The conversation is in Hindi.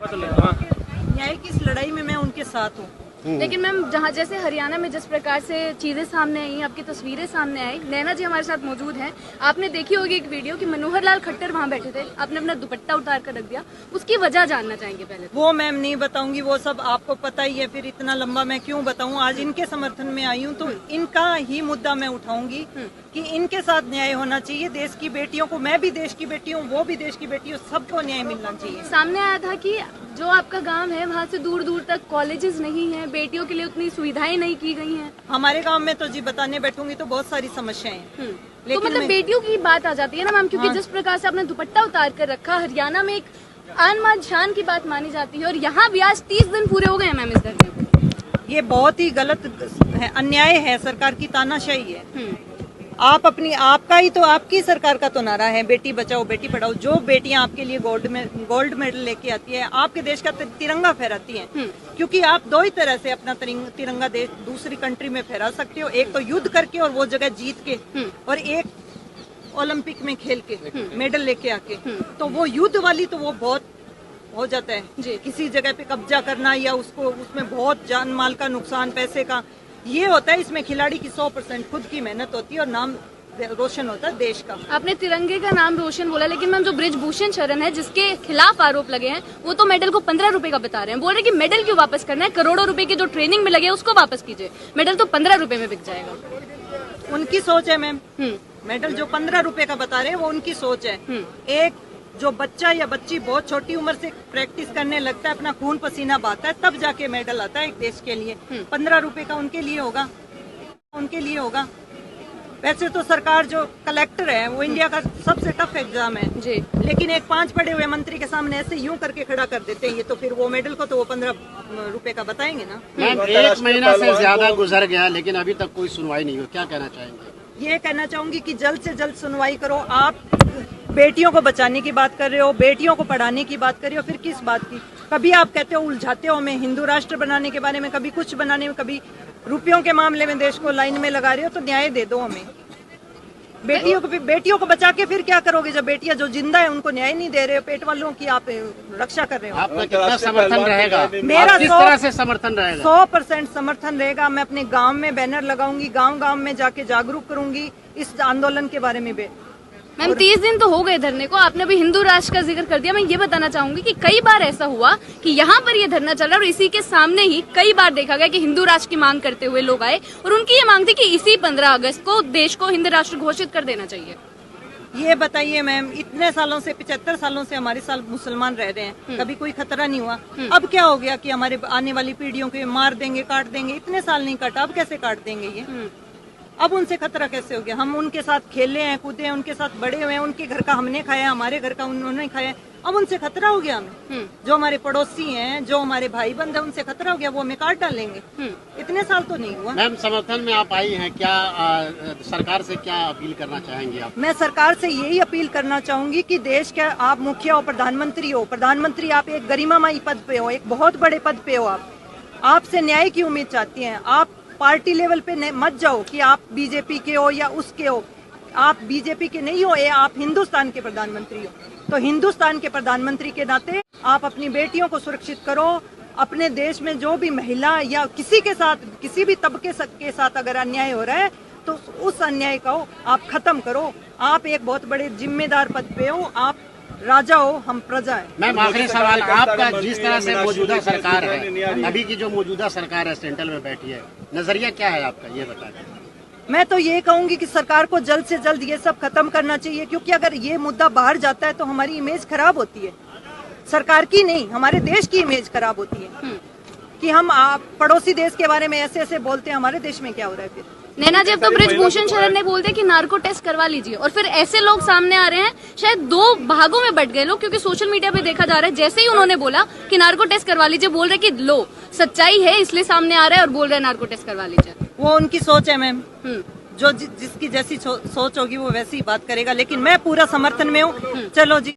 पता लगा। न्याय की इस लड़ाई में मैं उनके साथ हूँ। लेकिन मैम जहाँ जैसे हरियाणा में जिस प्रकार से चीजें सामने आई, आपकी तस्वीरें सामने आई, नैना जी हमारे साथ मौजूद हैं। आपने देखी होगी एक वीडियो कि मनोहर लाल खट्टर वहाँ बैठे थे, आपने अपना दुपट्टा उतार कर रख दिया, उसकी वजह जानना चाहेंगे पहले। वो मैम नहीं बताऊंगी, वो सब आपको पता ही है, फिर इतना लंबा मैं क्यों बताऊं। आज इनके समर्थन में आई हूं तो इनका ही मुद्दा मैं उठाऊंगी कि इनके साथ न्याय होना चाहिए। देश की बेटियों को, मैं भी देश की बेटी हूँ, वो भी देश की बेटी हूँ, सबको न्याय मिलना चाहिए। सामने आया था कि जो आपका गांव है वहाँ से दूर दूर तक कॉलेजेस नहीं है, बेटियों के लिए उतनी सुविधाएं नहीं की गई हैं। हमारे गांव में तो जी बताने बैठूंगी तो बहुत सारी समस्याएं हैं। तो मतलब बेटियों की बात आ जाती है ना मैम, क्योंकि जिस प्रकार से आपने दुपट्टा उतार कर रखा, हरियाणा में एक आन मान शान की बात मानी जाती है, और यहाँ भी आज 30 दिन पूरे हो गए हैं मैम इस धरने को। ये बहुत ही गलत है, अन्याय है, सरकार की तानाशाही है। आप अपनी, आपका ही तो, आपकी सरकार का तो नारा है बेटी बचाओ बेटी पढ़ाओ। जो बेटियां आपके लिए गोल्ड मेडल लेके आती है, आपके देश का तिरंगा फहराती हैं, क्योंकि आप दो ही तरह से अपना तिरंगा देश दूसरी कंट्री में फहरा सकते हो। एक तो युद्ध करके और वो जगह जीत के, और एक ओलंपिक में खेल के मेडल लेके आके। तो वो युद्ध वाली तो वो बहुत हो जाता है, किसी जगह पे कब्जा करना या उसको, उसमें बहुत जान माल का नुकसान, पैसे का ये होता है। इसमें खिलाड़ी की 100% खुद की मेहनत होती है और नाम रोशन होता है देश का। आपने तिरंगे का नाम रोशन बोला, लेकिन मैम जो बृजभूषण शरण है जिसके खिलाफ आरोप लगे हैं, वो तो मेडल को 15 रुपए का बता रहे हैं। बोल रहे हैं कि मेडल क्यों वापस करना है, करोड़ों रुपए की जो ट्रेनिंग में लगे उसको वापस कीजिए, मेडल तो 15 रुपए में बिक जाएगा। उनकी सोच है मैम। मेडल जो 15 रुपए का बता रहे हैं वो उनकी सोच है। एक जो बच्चा या बच्ची बहुत छोटी उम्र से प्रैक्टिस करने लगता है, अपना खून पसीना बहाता है, तब जाके मेडल आता है एक देश के लिए। 15 रुपए का उनके लिए होगा, उनके लिए होगा। वैसे तो सरकार जो कलेक्टर है वो इंडिया का सबसे टफ एग्जाम है जी, लेकिन एक 5 पढ़े हुए मंत्री के सामने ऐसे यूं करके खड़ा कर देते हैं ये, तो फिर वो मेडल को तो वो 15 रुपए का बताएंगे ना। मैम 1 महीना से ज्यादा गुजर गया लेकिन अभी तक कोई सुनवाई नहीं हुई, क्या कहना चाहेंगे? ये कहना चाहूंगी कि जल्द से जल्द सुनवाई करो। आप बेटियों को बचाने की बात कर रहे हो, बेटियों को पढ़ाने की बात कर रहे हो, फिर किस बात की? कभी आप कहते हो, उलझाते हो हमें हिंदू राष्ट्र बनाने के बारे में, कभी कुछ बनाने में, कभी रुपयों के मामले में देश को लाइन में लगा रहे हो। तो न्याय दे दो हमें। बेटियों को बचा के फिर क्या करोगे जब बेटियां जो जिंदा है उनको न्याय नहीं दे रहे हो? पेट वालों की आप रक्षा कर रहे हो। आपका कितना समर्थन रहेगा? मेरा किस तरह से समर्थन रहेगा? 100% समर्थन रहेगा। मैं अपने गांव में बैनर लगाऊंगी, गांव में जाके जागरूक करूंगी इस आंदोलन के बारे में। मैम 30 दिन तो हो गए धरने को, आपने अभी हिंदू राष्ट्र का जिक्र कर दिया। मैं ये बताना चाहूंगी कि कई बार ऐसा हुआ कि यहाँ पर ये धरना चल रहा है और इसी के सामने ही कई बार देखा गया कि हिंदू राष्ट्र की मांग करते हुए लोग आए, और उनकी ये मांग थी कि इसी 15 अगस्त को देश को हिंदू राष्ट्र घोषित कर देना चाहिए। ये बताइए मैम, इतने सालों से, 75 सालों से हमारे साथ मुसलमान रह रहे हैं, कभी कोई खतरा नहीं हुआ। अब क्या हो गया कि हमारे आने वाली पीढ़ियों को मार देंगे, काट देंगे? इतने साल नहीं काटा, अब कैसे काट देंगे ये? अब उनसे खतरा कैसे हो गया? हम उनके साथ खेले हैं, कूदे हैं, उनके साथ बड़े हुए हैं, उनके घर का हमने खाया, हमारे घर का उन्होंने खाया। अब उनसे खतरा हो गया हमें? जो हमारे पड़ोसी हैं, जो हमारे भाई बंद है, उनसे खतरा हो गया, वो हमें काट डालेंगे? इतने साल तो नहीं हुआ। मैम समर्थन में आप आई हैं, क्या सरकार से क्या अपील करना चाहेंगे आप? मैं सरकार से यही अपील करना चाहूंगी कि देश के आप मुखिया हो, प्रधानमंत्री हो, प्रधानमंत्री आप एक गरिमामयी पद पे हो, एक बहुत बड़े पद पे हो, आपसे न्याय की उम्मीद चाहती हैं। आप पार्टी लेवल पे मत जाओ कि आप बीजेपी के हो या उसके हो। आप बीजेपी के नहीं हो, ये आप हिंदुस्तान के प्रधानमंत्री हो। तो हिंदुस्तान के प्रधानमंत्री के नाते आप अपनी बेटियों को सुरक्षित करो। अपने देश में जो भी महिला या किसी के साथ, किसी भी तबके के साथ अगर अन्याय हो रहा है तो उस अन्याय को आप खत्म करो। आप एक बहुत बड़े जिम्मेदार पद पे हो, आप राजा हो, हम प्रजा है। मैम आखिरी सवाल, आपका जिस तरह से मौजूदा सरकार है, अभी की जो मौजूदा सरकार है सेंट्रल में बैठी है, नजरिया क्या है आपका, ये बताइए। मैं तो ये कहूंगी कि सरकार को जल्द से जल्द ये सब खत्म करना चाहिए, क्योंकि अगर ये मुद्दा बाहर जाता है तो हमारी इमेज खराब होती है। सरकार की नहीं, हमारे देश की इमेज खराब होती है कि हम पड़ोसी देश के बारे में ऐसे ऐसे बोलते हैं। हमारे देश में क्या हो रहा है फिर? नैना जी, अब तो बृजभूषण शरण ने बोलते कि नार्को टेस्ट करवा लीजिए, और फिर ऐसे लोग सामने आ रहे हैं, शायद 2 भागों में बट गए लोग, क्योंकि सोशल मीडिया पे देखा जा रहा है जैसे ही उन्होंने बोला कि नार्को टेस्ट करवा लीजिए, बोल रहे कि लो सच्चाई है इसलिए सामने आ रहा है, और बोल रहे नार्को टेस्ट करवा लीजिए। वो उनकी सोच है मैम, जो जिसकी जैसी सोच होगी वो वैसी बात करेगा, लेकिन मैं पूरा समर्थन में हूँ। चलो जी।